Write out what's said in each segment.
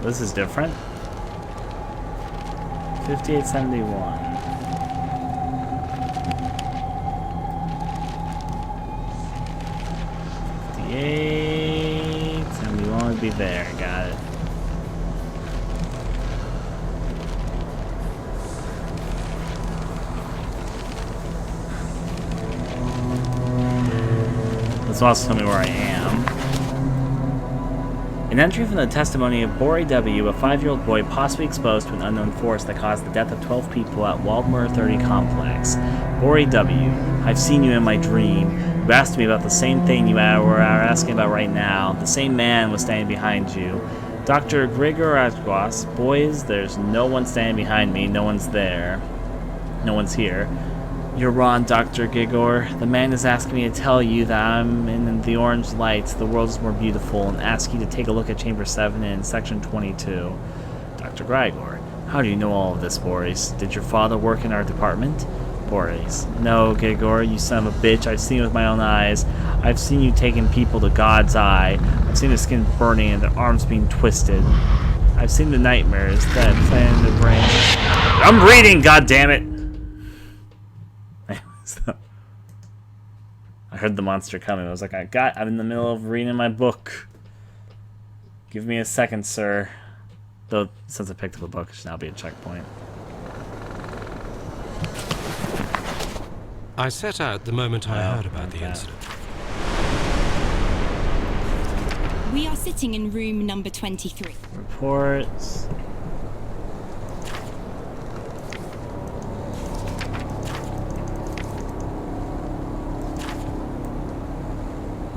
This is different. 5871. 5871 would be there. Got it. This will also tell me where I am. An entry from the testimony of Bori W., a 5-year-old boy possibly exposed to an unknown force that caused the death of 12 people at Waldemar 30 complex. Bori W., I've seen you in my dream. You asked me about the same thing you are asking about right now. The same man was standing behind you. Dr. Grigorajkwas, boys, there's no one standing behind me. No one's there. No one's here. You're wrong, Dr. Gigor. The man is asking me to tell you that I'm in the orange lights, the world is more beautiful, and ask you to take a look at Chamber 7 in Section 22. Dr. Grigor, how do you know all of this, Boris? Did your father work in our department? Boris, no, Gigor, you son of a bitch. I've seen it with my own eyes. I've seen you taking people to God's eye. I've seen their skin burning and their arms being twisted. I've seen the nightmares that plan in their brain. I'm reading, goddammit! I heard the monster coming. I was like, I'm in the middle of reading my book. Give me a second, sir. Though, since I picked up a book, it should now be a checkpoint. I set out the moment I heard about the incident. We are sitting in room number 23. Reports.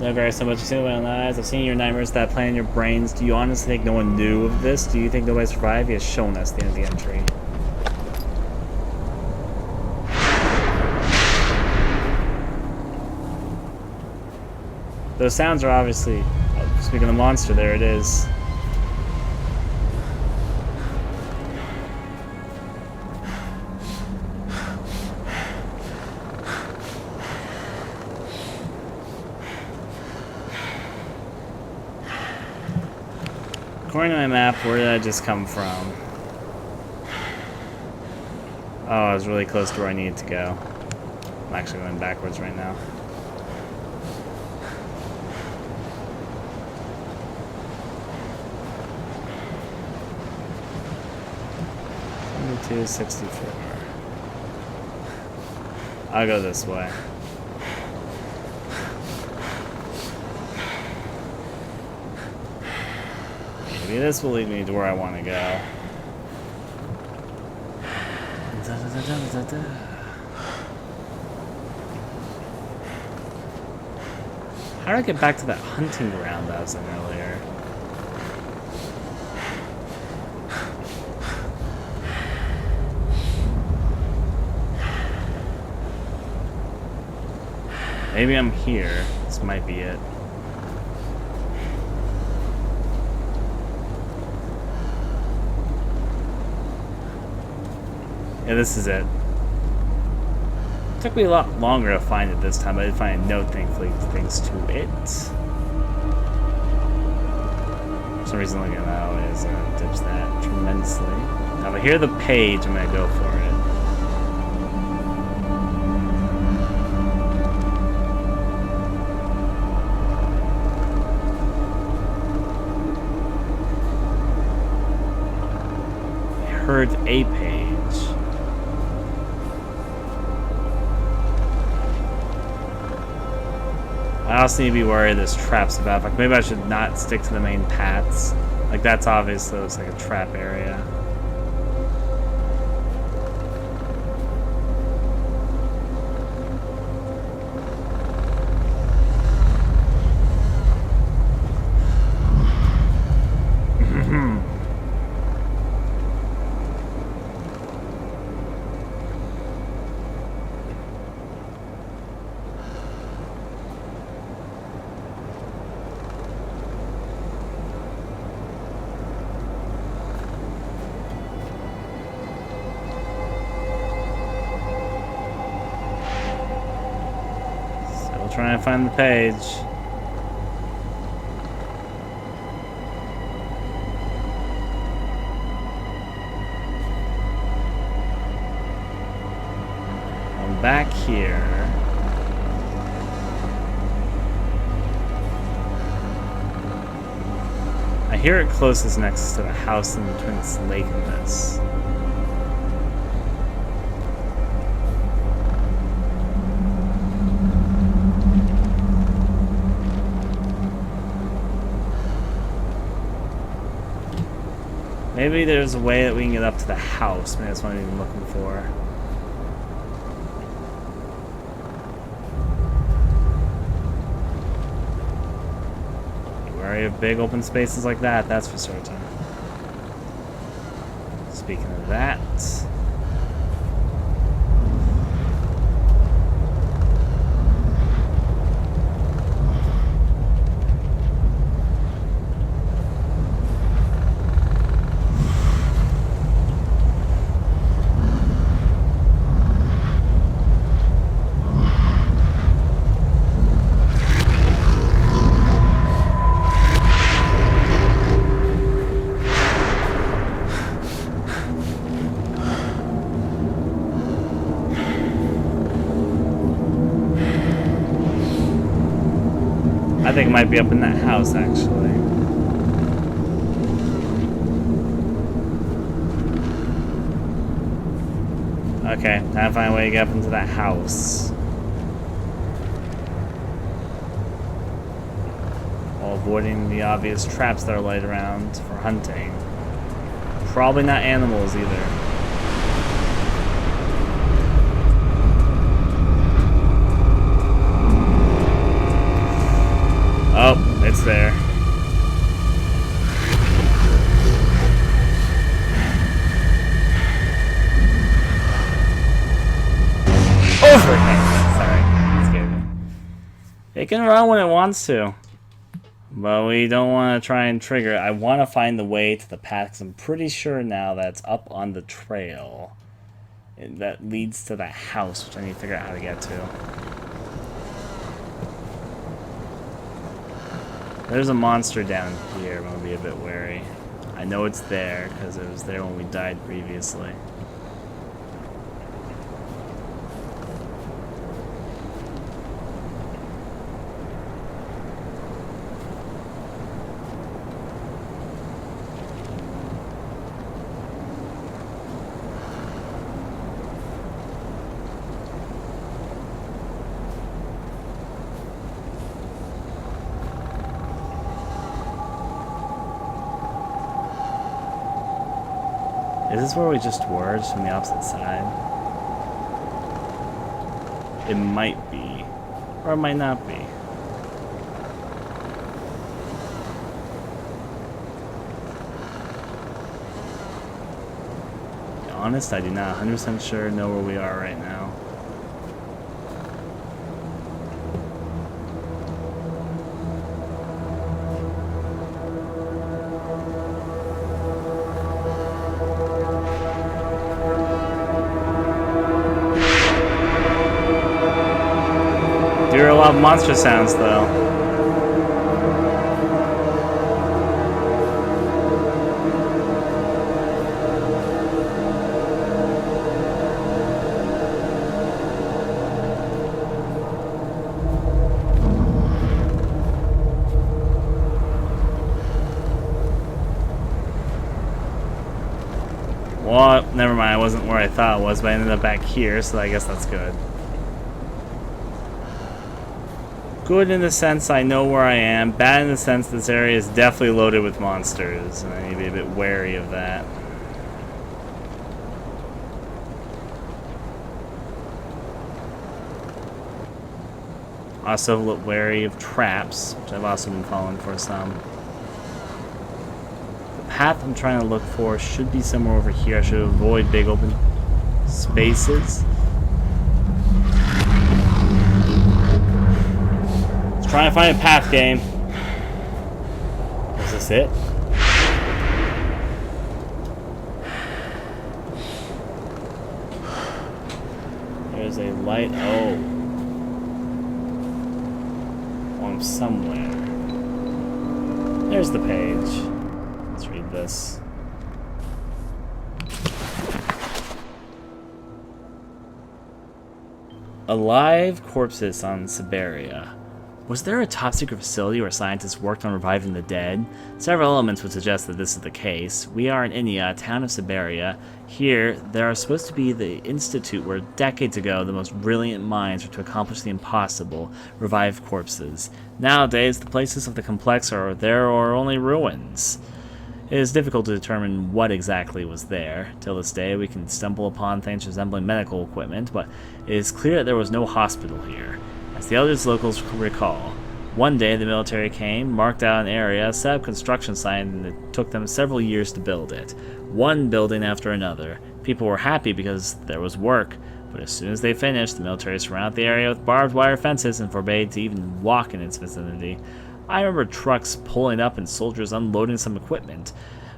No, very so much. You've seen it with my own eyes. I've seen your nightmares that plan in your brains. Do you honestly think no one knew of this? Do you think nobody survived? He has shown us the end of the entry. Those sounds are obviously... Oh, speaking of the monster, there it is. According to my map, where did I just come from? Oh, I was really close to where I needed to go. I'm actually going backwards right now. $72.64. I'll go this way. Maybe this will lead me to where I want to go. How do I get back to that hunting ground I was in earlier? Maybe I'm here. This might be it. Yeah, this is it. It took me a lot longer to find it this time, but I did find a note, thankfully, thanks to it. For some reason, looking at that always dips that tremendously. Now, if I hear the page, I'm gonna go for it. I heard a page. I also need to be worried there's traps about. Like, maybe I should not stick to the main paths. Like, that's obviously looks like a trap area. Trying to find the page. back here. I hear it closest next to the house in between this lake and this. Maybe there's a way that we can get up to the house. Maybe that's what I'm even looking for. Be wary of big open spaces like that, that's for certain. Speaking of that... I think it might be up in that house, actually. Okay, time to find a way to get up into that house. While avoiding the obvious traps that are laid around for hunting. Probably not animals either. Oh, it's there. Overhead. Sorry, that scared me. It can run when it wants to, but we don't want to try and trigger it. I want to find the way to the path, because I'm pretty sure now that's up on the trail that leads to that house, which I need to figure out how to get to. There's a monster down here. I'm gonna be a bit wary. I know it's there because it was there when we died previously. Is this where we just were, just from the opposite side? It might be, or it might not be. To be honest, I do not 100% sure know where we are right now. There are a lot of monster sounds, though. Well, never mind. I wasn't where I thought it was, but I ended up back here, so I guess that's good. Good in the sense I know where I am. Bad in the sense this area is definitely loaded with monsters, and I need to be a bit wary of that. Also a little wary of traps, which I've also been falling for some. The path I'm trying to look for should be somewhere over here. I should avoid big open spaces. Trying to find a path, game. Is this it? There's a light. Oh. On somewhere. There's the page. Let's read this. Alive corpses on Siberia. Was there a top-secret facility where scientists worked on reviving the dead? Several elements would suggest that this is the case. We are in India, a town of Siberia. Here, there are supposed to be the institute where decades ago the most brilliant minds were to accomplish the impossible, revive corpses. Nowadays, the places of the complex are there or only ruins. It is difficult to determine what exactly was there. Till this day, we can stumble upon things resembling medical equipment, but it is clear that there was no hospital here. As the eldest locals recall, one day the military came, marked out an area, set up construction site, and it took them several years to build it. One building after another. People were happy because there was work, but as soon as they finished, the military surrounded the area with barbed wire fences and forbade to even walk in its vicinity. I remember trucks pulling up and soldiers unloading some equipment.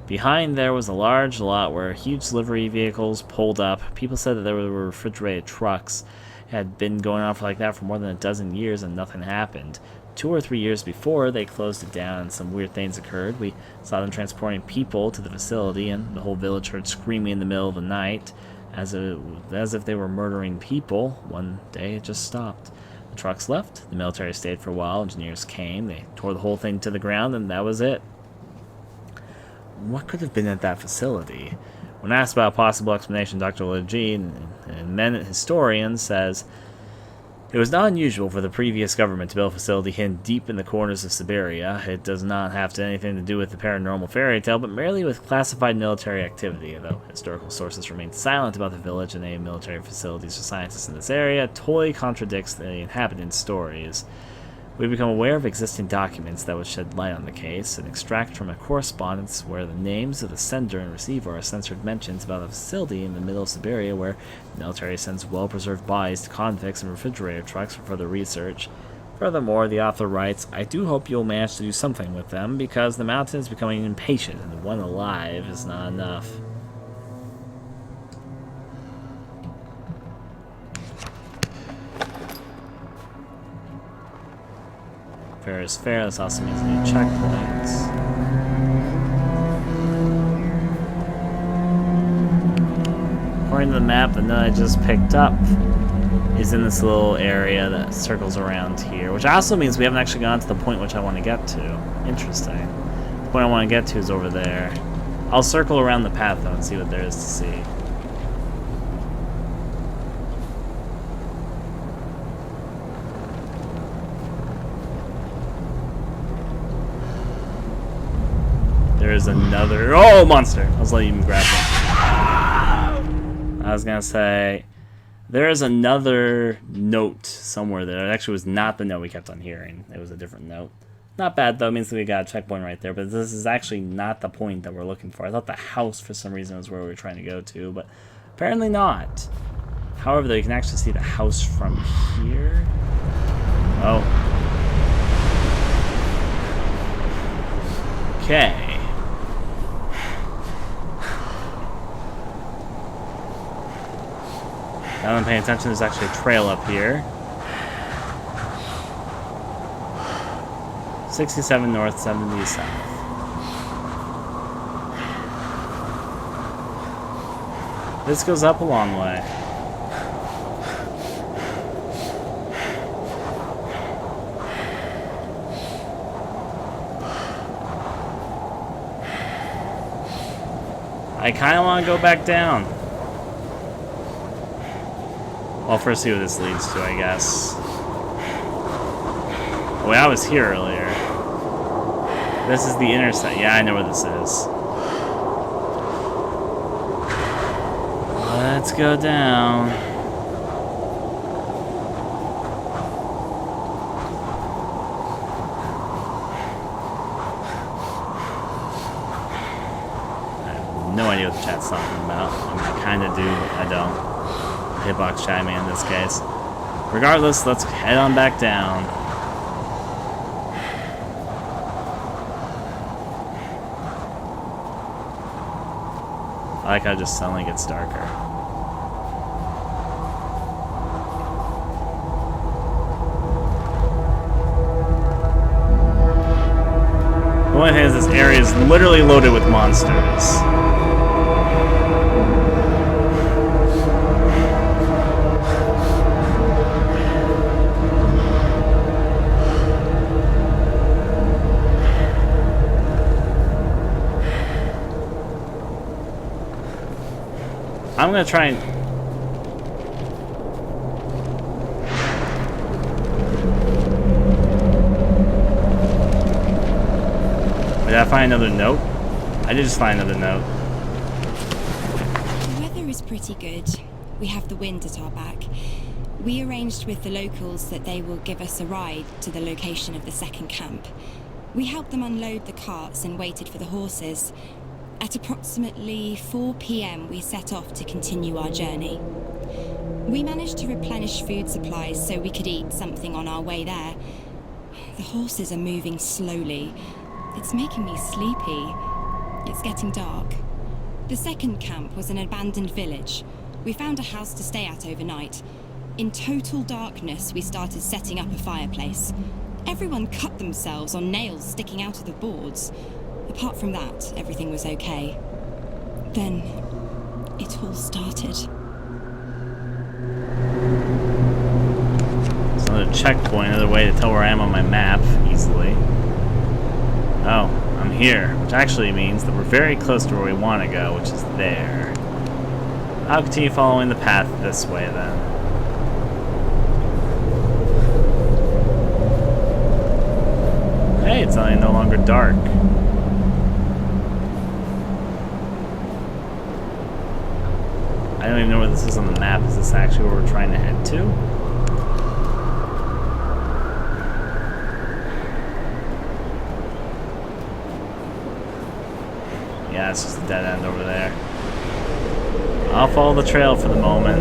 Behind there was a large lot where huge livery vehicles pulled up. People said that there were refrigerated trucks. It had been going on for like that for more than a dozen years and nothing happened. 2 or 3 years before, they closed it down and some weird things occurred. We saw them transporting people to the facility and the whole village heard screaming in the middle of the night as if they were murdering people. One day it just stopped. The trucks left, the military stayed for a while, engineers came, they tore the whole thing to the ground, and that was it. What could have been at that facility? When asked about a possible explanation, Dr. Legine, an eminent historian, says, "It was not unusual for the previous government to build a facility hidden deep in the corners of Siberia. It does not have anything to do with the paranormal fairy tale, but merely with classified military activity, though historical sources remain silent about the village and any military facilities for scientists in this area totally contradicts the inhabitants' stories. We become aware of existing documents that would shed light on the case and extract from a correspondence where the names of the sender and receiver are censored mentions about a facility in the middle of Siberia where the military sends well-preserved bodies to convicts and refrigerator trucks for further research. Furthermore, the author writes, I do hope you'll manage to do something with them because the mountain is becoming impatient and one alive is not enough." Fair is fair, this also means new checkpoints. According to the map, the node I just picked up is in this little area that circles around here, which also means we haven't actually gone to the point which I want to get to. Interesting. The point I want to get to is over there. I'll circle around the path though and see what there is to see. There's another... Oh, monster! I was letting you grab it. I was gonna say... There is another note somewhere there. It actually was not the note we kept on hearing. It was a different note. Not bad, though. It means that we got a checkpoint right there. But this is actually not the point that we're looking for. I thought the house, for some reason, was where we were trying to go to. But apparently not. However, though, you can actually see the house from here. Oh. Okay. Now that I'm paying attention, there's actually a trail up here. 67 north, 70 south. This goes up a long way. I kind of want to go back down. Well, first see what this leads to, I guess. Oh, wait, I was here earlier. This is the intersect. Yeah, I know where this is. Let's go down. I have no idea what the chat's talking about. I mean, I kind of do, but I don't. Hitbox chat me in this case. Regardless, let's head on back down. I like how it just suddenly gets darker. The only thing is this area is literally loaded with monsters. I'm gonna try and... Did I find another note? I did just find another note. The weather is pretty good. We have the wind at our back. We arranged with the locals that they will give us a ride to the location of the second camp. We helped them unload the carts and waited for the horses. At approximately 4 p.m. we set off to continue our journey. We managed to replenish food supplies so we could eat something on our way there. The horses are moving slowly. It's making me sleepy. It's getting dark. The second camp was an abandoned village. We found a house to stay at overnight. In total darkness, we started setting up a fireplace. Everyone cut themselves on nails sticking out of the boards. Apart from that, everything was okay. Then, it all started. It's another checkpoint, another way to tell where I am on my map easily. Oh, I'm here, which actually means that we're very close to where we want to go, which is there. I'll continue following the path this way then. Hey, it's no longer dark. I don't even know where this is on the map. Is this actually where we're trying to head to? Yeah, it's just a dead end over there. I'll follow the trail for the moment.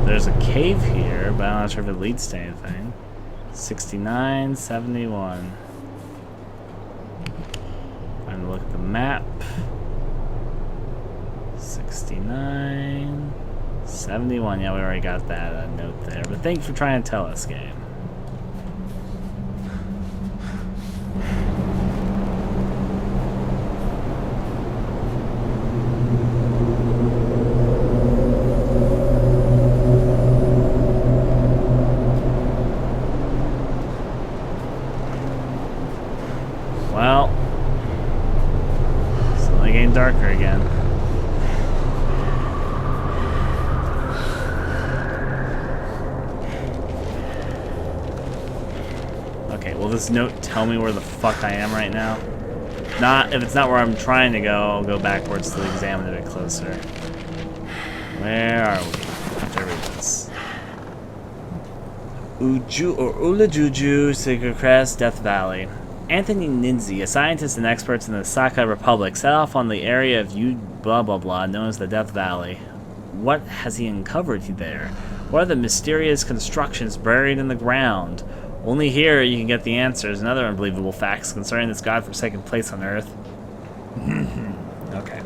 There's a cave here, but I'm not sure if it leads to anything. 69, 71. I'm gonna look at the map. 69, 71. Yeah, we already got that note there. But thank you for trying to tell us, game. Well, it's only getting darker again. Okay, will this note tell me where the fuck I am right now? Not if it's not where I'm trying to go, I'll go backwards to examine it a bit closer. Where are we? There it is. Uju or Ulajuju, Sacred Crest, Death Valley. Anthony Ninzi, a scientist and expert in the Sakai Republic, set off on the area of blah blah blah known as the Death Valley. What has he uncovered there? What are the mysterious constructions buried in the ground? Only here you can get the answers and other unbelievable facts concerning this godforsaken place on Earth. Okay.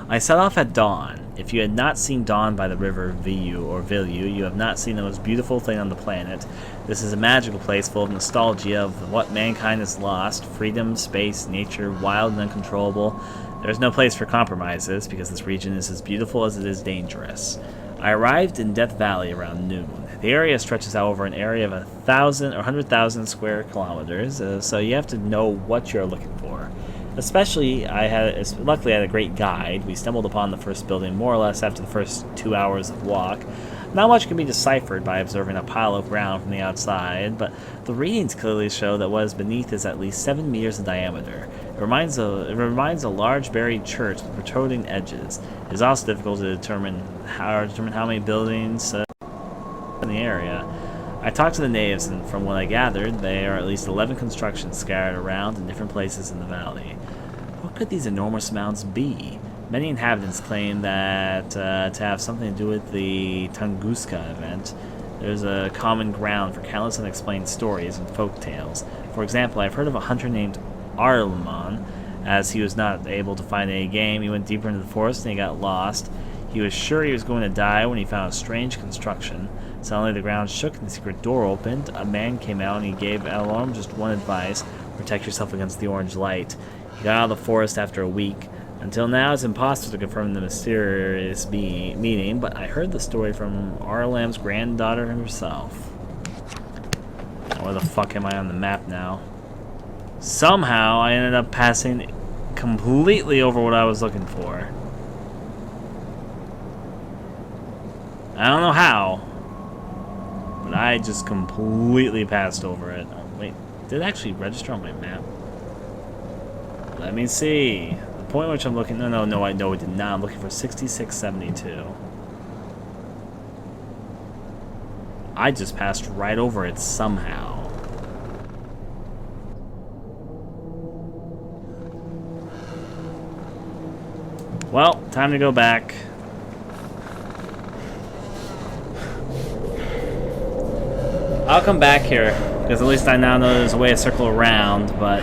I set off at dawn. If you had not seen dawn by the river Viu or Vilu, you have not seen the most beautiful thing on the planet. This is a magical place full of nostalgia of what mankind has lost: freedom, space, nature, wild and uncontrollable. There is no place for compromises because this region is as beautiful as it is dangerous. I arrived in Death Valley around noon. The area stretches out over an area of 1,000 or 100,000 square kilometers, so you have to know what you're looking for. Especially, luckily I had a great guide. We stumbled upon the first building more or less after the first 2 hours of walk. Not much can be deciphered by observing a pile of ground from the outside, but the readings clearly show that what is beneath is at least 7 meters in diameter. It reminds a large buried church with protruding edges. It is also difficult to determine how many buildings in the area. I talked to the natives, and from what I gathered, there are at least 11 constructions scattered around in different places in the valley. What could these enormous mounds be? Many inhabitants claim that to have something to do with the Tunguska event. There's a common ground for countless unexplained stories and folk tales. For example, I've heard of a hunter named Arleman. As he was not able to find any game, he went deeper into the forest and he got lost. He was sure he was going to die when he found a strange construction. Suddenly the ground shook and the secret door opened. A man came out and he gave Alorm just one advice: protect yourself against the orange light. He got out of the forest after a week. Until now, it's impossible to confirm the mysterious meaning, but I heard the story from Arlam's granddaughter herself. Where the fuck am I on the map now? Somehow I ended up passing completely over what I was looking for. I don't know how, but I just completely passed over it. Oh, wait, did it actually register on my map? Let me see. The point at which I'm looking. No, I know it did not. I'm looking for 6672. I just passed right over it somehow. Well, time to go back. I'll come back here, because at least I now know there's a way to circle around, but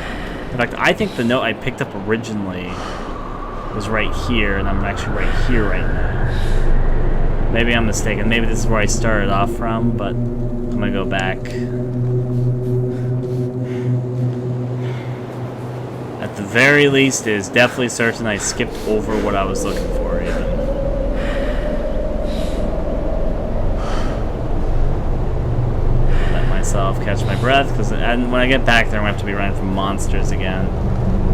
in fact, I think the note I picked up originally was right here, and I'm actually right here right now. Maybe I'm mistaken. Maybe this is where I started off from, but I'm gonna go back. At the very least, it is definitely certain I skipped over what I was looking for, even. Catch my breath, because when I get back there I'm going to have to be running from monsters again.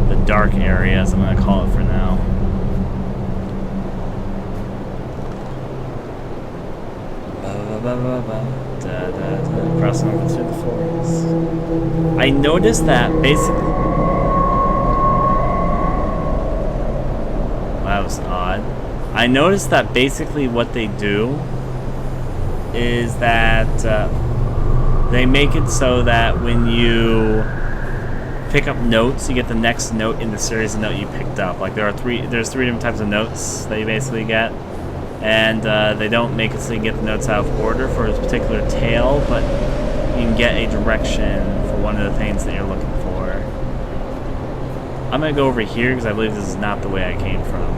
The dark areas, I'm going to call it for now. Crossing over through the forest. I noticed that basically... That was odd. I noticed that basically what they do is that... they make it so that when you pick up notes, you get the next note in the series of note you picked up. Like there's three different types of notes that you basically get, and they don't make it so you can get the notes out of order for a particular tale, but you can get a direction for one of the things that you're looking for. I'm gonna go over here because I believe this is not the way I came from.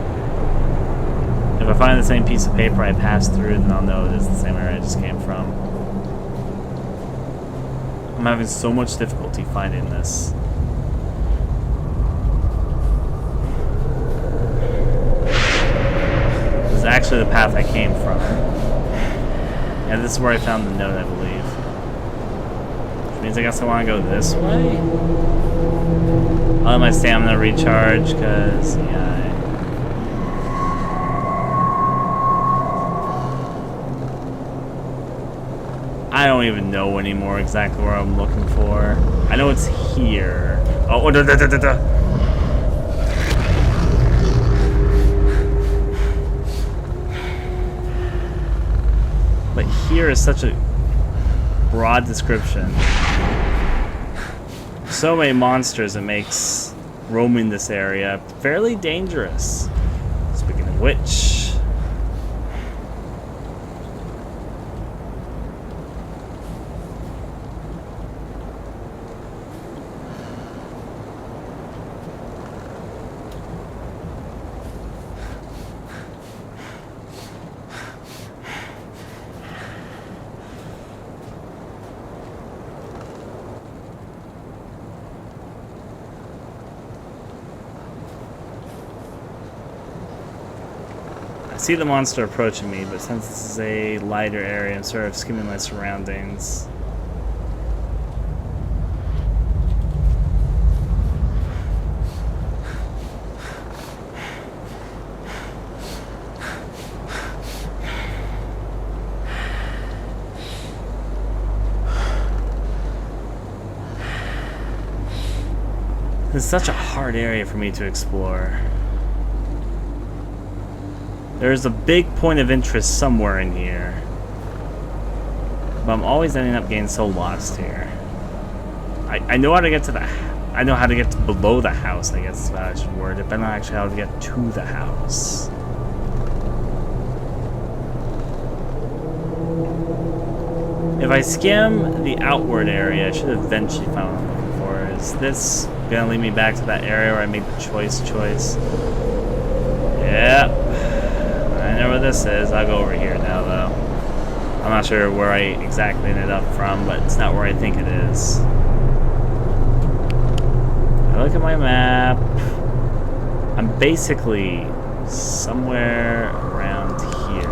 If I find the same piece of paper I passed through, then I'll know it is the same area I just came from. I'm having so much difficulty finding this. This is actually the path I came from. Yeah, this is where I found the note, I believe. Which means I guess I want to go this way? I'll let my stamina recharge, because, yeah. I don't even know anymore exactly where I'm looking for. I know it's here. Oh, da, da, da, da, da. But here is such a broad description. So many monsters, it makes roaming this area fairly dangerous. Speaking of which... I see the monster approaching me, but since this is a lighter area, I'm sort of skimming my surroundings. This is such a hard area for me to explore. There's a big point of interest somewhere in here, but I'm always ending up getting so lost here. I know how to get to the... I know how to get to below the house, I guess is how I should word it, but I don't actually know how to get to the house. If I skim the outward area, I should eventually find what I'm looking for. Is this gonna lead me back to that area where I made the choice? Yep. I know where this is. I'll go over here now, though. I'm not sure where I exactly ended up from, but it's not where I think it is. I look at my map. I'm basically somewhere around here.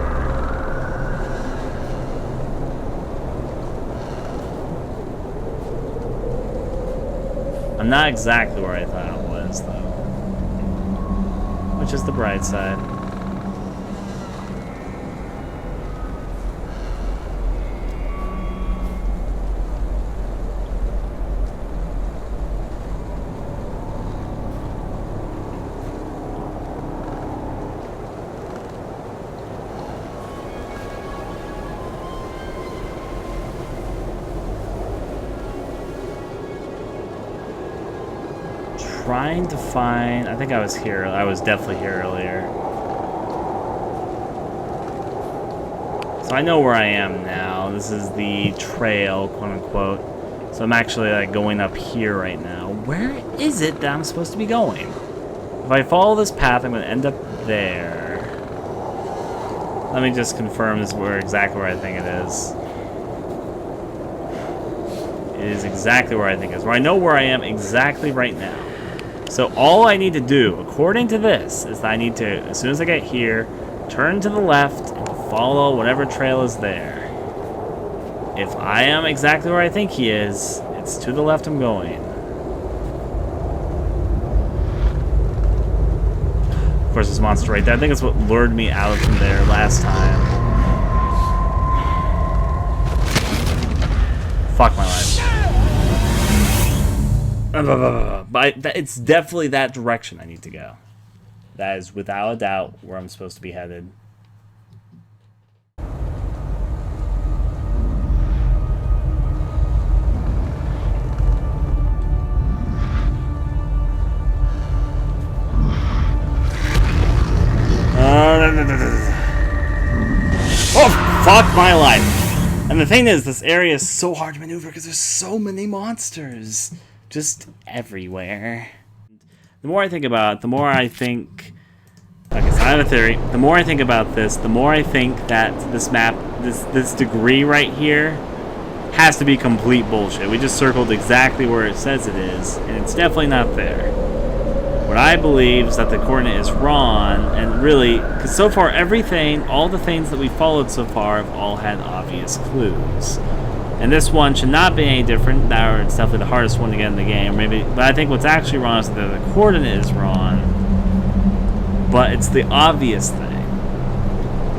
I'm not exactly where I thought it was, though. Which is the bright side. Trying to find... I think I was here. I was definitely here earlier. So I know where I am now. This is the trail, quote-unquote. So I'm actually like going up here right now. Where is it that I'm supposed to be going? If I follow this path, I'm going to end up there. Let me just confirm this is exactly where I think it is. It is exactly where I think it is. Where I know where I am exactly right now. So all I need to do, according to this, is that I need to, as soon as I get here, turn to the left and follow whatever trail is there. If I am exactly where I think he is, it's to the left I'm going. Of course, this monster right there. I think it's what lured me out from there last time. Fuck my life. But it's definitely that direction I need to go. That is without a doubt where I'm supposed to be headed. Oh, fuck my life. And the thing is, this area is so hard to maneuver because there's so many monsters. Just everywhere. The more I think about it, the more I think... Okay, so I have a theory. The more I think about this, the more I think that this map, this degree right here, has to be complete bullshit. We just circled exactly where it says it is, and it's definitely not there. What I believe is that the coordinate is wrong, and really, because so far everything, all the things that we followed so far have all had obvious clues. And this one should not be any different. Or it's definitely the hardest one to get in the game. Maybe, but I think what's actually wrong is that the coordinate is wrong. But it's the obvious thing.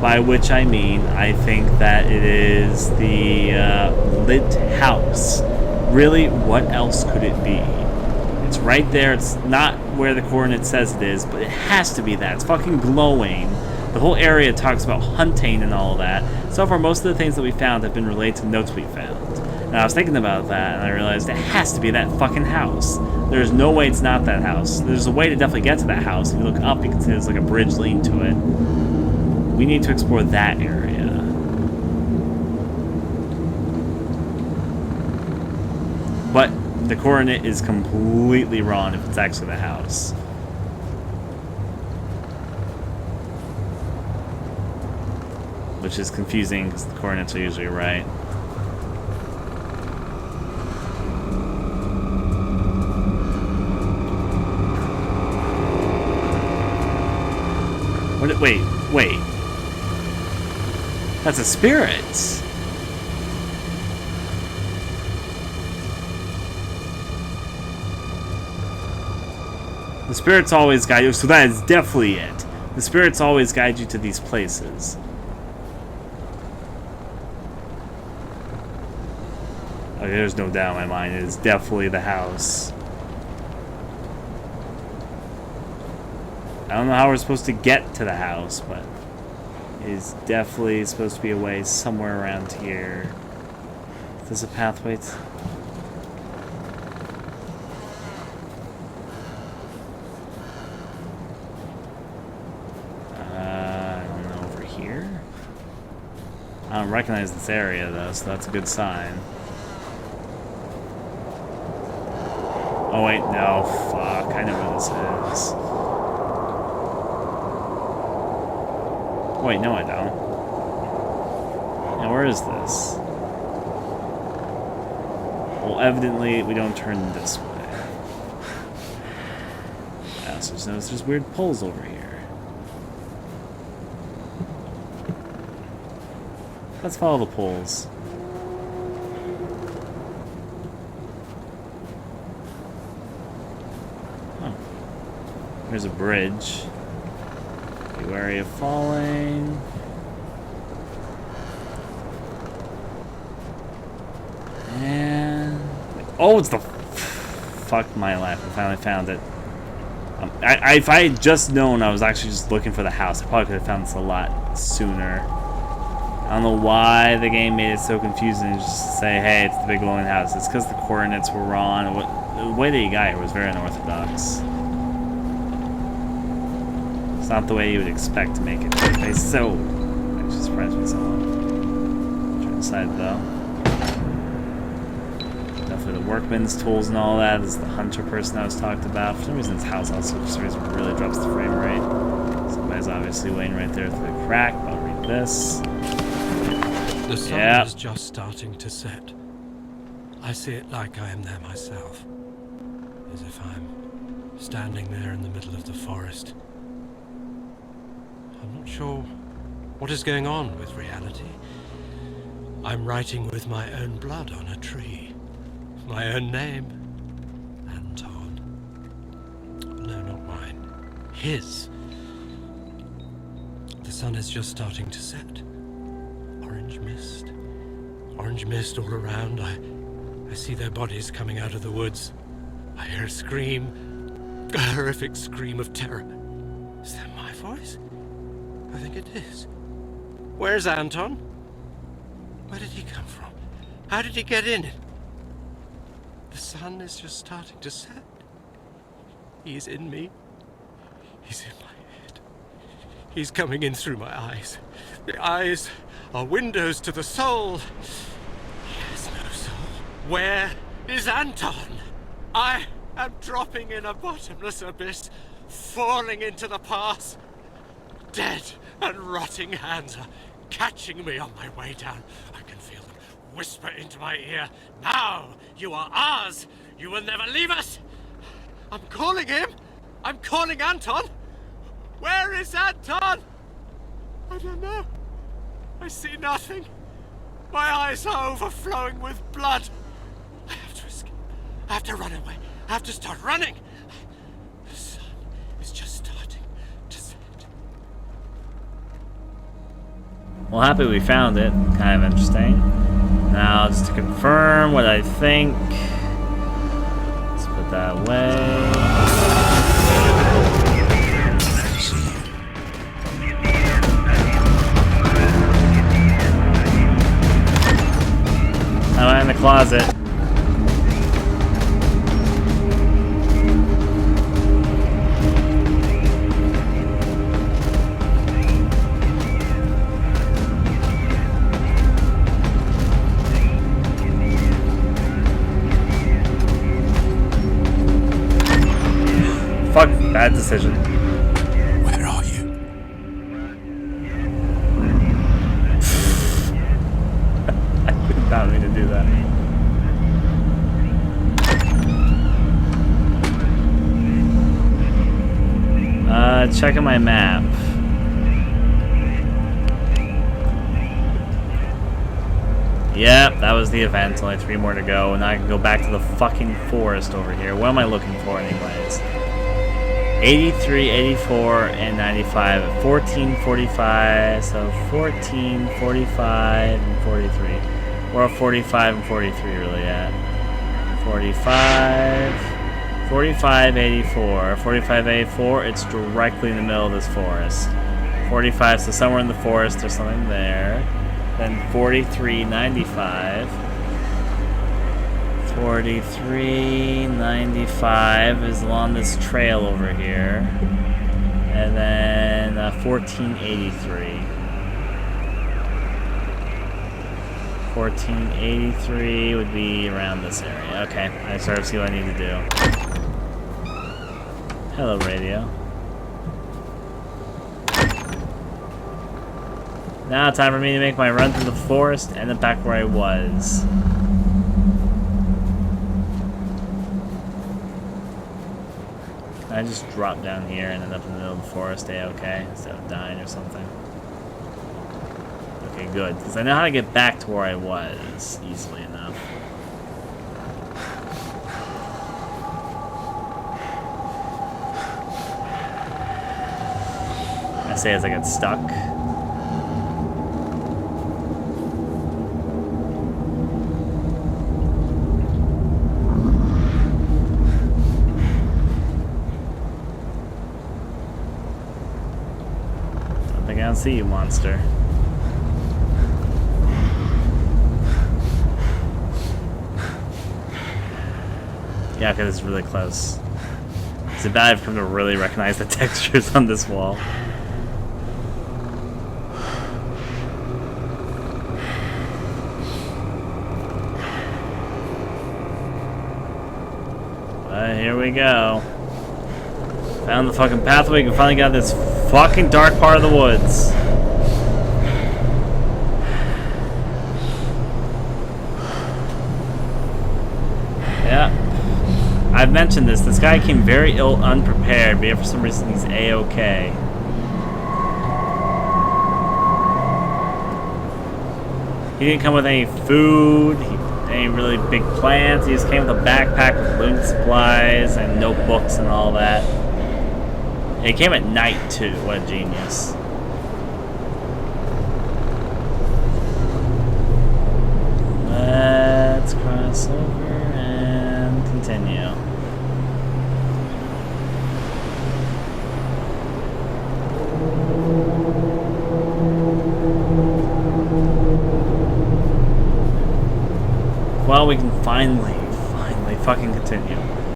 By which I mean, I think that it is the lit house. Really, what else could it be? It's right there. It's not where the coordinate says it is, but it has to be that. It's fucking glowing. The whole area talks about hunting and all that. So far, most of the things that we found have been related to notes we found. And I was thinking about that, and I realized it has to be that fucking house. There's no way it's not that house. There's a way to definitely get to that house. If you look up, you can see there's like a bridge leading to it. We need to explore that area. But the coordinate is completely wrong if it's actually the house. Which is confusing because the coordinates are usually right. What? Wait. That's a spirit. The spirits always guide you, so that is definitely it. The spirits always guide you to these places. Okay, there's no doubt in my mind. It is definitely the house. I don't know how we're supposed to get to the house, but it is definitely supposed to be a way somewhere around here. There's a pathway. I don't know, over here? I don't recognize this area though, so that's a good sign. Oh wait, no, fuck, I know where this is. Wait, no I don't. Now where is this? Well, evidently we don't turn this way. I also just noticed there's weird poles over here. Let's follow the poles. There's a bridge. Be wary of falling. And... oh, it's the... fuck my life. I finally found it. If I had just known I was actually just looking for the house, I probably could have found this a lot sooner. I don't know why the game made it so confusing to just say, hey, it's the big glowing house. It's because the coordinates were wrong. The way that you got here was very unorthodox. It's not the way you would expect to make it. It's so... I'm just surprised with someone. Try to decide though. Definitely the workman's tools and all that. This is the hunter person I was talked about. For some reason this house also for some reason really drops the frame rate. Somebody's obviously waiting right there through the crack. I'll read this. The sun Yep. is just starting to set. I see it like I am there myself. As if I'm standing there in the middle of the forest. I'm not sure what is going on with reality. I'm writing with my own blood on a tree. My own name. Anton. No, not mine. His. The sun is just starting to set. Orange mist. Orange mist all around. I see their bodies coming out of the woods. I hear a scream. A horrific scream of terror. Is that my voice? I think it is. Where's Anton? Where did he come from? How did he get in? The sun is just starting to set. He's in me. He's in my head. He's coming in through my eyes. The eyes are windows to the soul. He has no soul. Where is Anton? I am dropping in a bottomless abyss, falling into the past. Dead and rotting hands are catching me on my way down. I can feel them whisper into my ear. Now you are ours. You will never leave us. I'm calling him. I'm calling Anton. Where is Anton? I don't know. I see nothing. My eyes are overflowing with blood. I have to escape. I have to run away. I have to start running. The sun is just starting to set. Well, happy we found it. Kind of interesting. Now, just to confirm what I think. Let's put that away. I'm in the closet. Fuck, bad decision. Where are you? I did not mean to do that. Checking my map. Yep, that was the event. Only 3 more to go, and I can go back to the fucking forest over here. What am I looking for, anyways? 83, 84, and 95. 14, 45. So 14, 45, and 43. We're at 45 and 43, really, at 45. 45, 84. 45, 84, it's directly in the middle of this forest. 45, so somewhere in the forest, there's something there. Then 43, 95. 43, 95 is along this trail over here. And then 1483. 1483 would be around this area. Okay, I sort of see what I need to do. Hello, radio. Now time for me to make my run through the forest and then back where I was. I just drop down here and end up in the middle of the forest, okay, instead of dying or something. Okay, good, because I know how to get back to where I was easily enough. say as I get stuck. I think I don't see you, monster. Yeah, because it's really close. It's bad I've come to really recognize the textures on this wall. But here we go. Found the fucking pathway. We can finally get out of this fucking dark part of the woods. Yeah. I've mentioned this. This guy came very unprepared, but yet for some reason he's A-okay. He didn't come with any food, any really big plans. He just came with a backpack with loot supplies and notebooks and all that. And he came at night too. What a genius. Let's cross over and continue. Well, we can finally fucking continue.